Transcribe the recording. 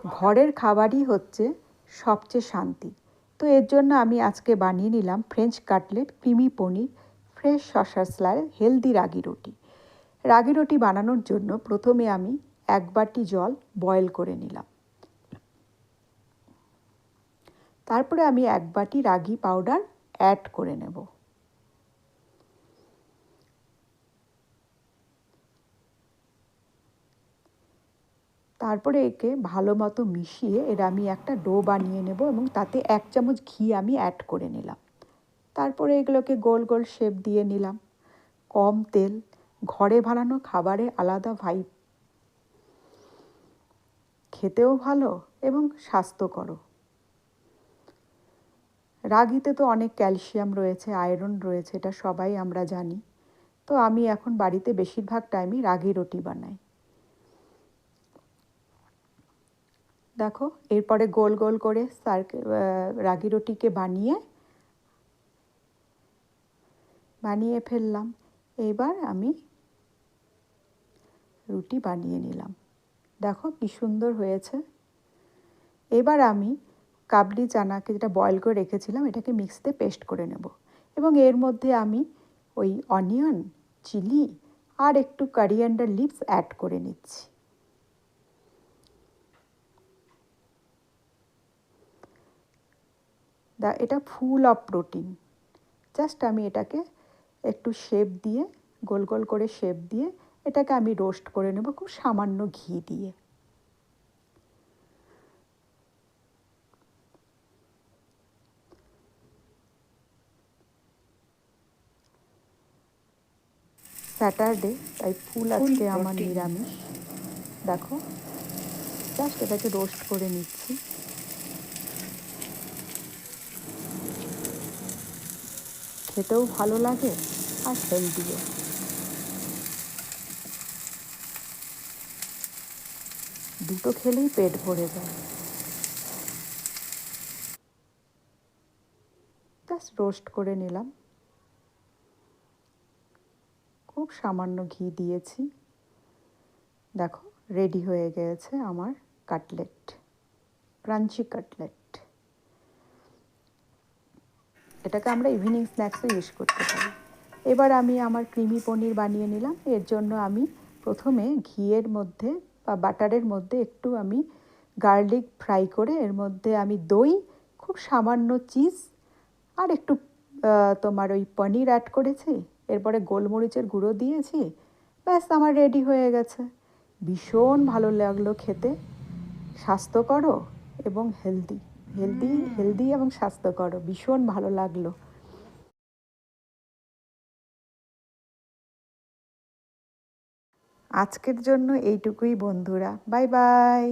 ঘরের খাবারই হচ্ছে সবচেয়ে শান্তি। তো এর জন্য আমি আজকে বানিয়ে নিলাম ফ্রেঞ্চ কাটলেট, ক্রিমি পনির, ফ্রেশ শসার স্লাইস, হেলদি রাগি রুটি। রাগি রুটি বানানোর জন্য প্রথমে আমি 1 বাটি জল বয়েল করে নিলাম। তারপরে আমি 1 বাটি রাগি পাউডার অ্যাড করে নেব। তারপরে একে ভালো মতো মিশিয়ে এর আমি একটা ডো বানিয়ে নেব এবং তাতে 1 চামচ ঘি আমি অ্যাড করে নিলাম। তারপরে এগুলোকে গোল গোল শেপ দিয়ে নিলাম। কম তেল, ঘরে বানানো খাবারে আলাদা ভাইব, খেতেও ভালো এবং স্বাস্থ্যকরও। রাগিতে তো অনেক ক্যালসিয়াম রয়েছে, আয়রন রয়েছে, এটা সবাই আমরা জানি। তো আমি এখন বাড়িতে বেশিরভাগ টাইমই রাগি রুটি বানাই। দেখো এরপরে গোল গোল করে রাগি রুটিকে বানিয়ে ফেললাম। এবার আমি রুটি বানিয়ে নিলাম। দেখো কি সুন্দর হয়েছে। এবার আমি কাবলি চানাকে যেটা বয়েল করে রেখেছিলাম এটাকে মিক্সিতে পেস্ট করে নেব এবং এর মধ্যে আমি ওই অনিয়ন, চিলি আর একটু কোরিয়ান্ডার লিভস অ্যাড করে নিচ্ছি। এটা ফুল অফ প্রোটিন। জাস্ট আমি এটাকে একটু শেপ দিয়ে, গোল গোল করে শেপ দিয়ে এটাকে আমি রোস্ট করে নেব খুব সামান্য ঘি দিয়ে। স্যাটারডে, তাই ফুল আজকে আমার নিরামিষ। দেখো জাস্ট এটাকে রোস্ট করে নিচ্ছি। খেতেও ভালো লাগে আর হেলদিও। দুটো খেলেই পেট ভরে যায়। জাস্ট রোস্ট করে নিলাম, খুব সামান্য ঘি দিয়েছি। দেখো রেডি হয়ে গেছে আমার কাটলেট, ক্রাঞ্চি কাটলেট। এটাকে আমরা ইভিনিং স্ন্যাক্সও ইউজ করতে পারি। এবার আমি আমার ক্রিমি পনির বানিয়ে নিলাম। এর জন্য আমি প্রথমে ঘিয়ের মধ্যে বা বাটারের মধ্যে একটু আমি গার্লিক ফ্রাই করে এর মধ্যে আমি দই, খুব সামান্য চিজ আর একটু তোমার ওই পনির অ্যাড করেছি। এরপরে গোলমরিচের গুঁড়ো দিয়েছি। ব্যাস আমার রেডি হয়ে গেছে। ভীষণ ভালো লাগলো খেতে, স্বাস্থ্যকরও এবং হেলদি এবং স্বাস্থ্যকরও, ভীষণ ভালো লাগলো। আজকের জন্য এইটুকুই বন্ধুরা, বাই বাই।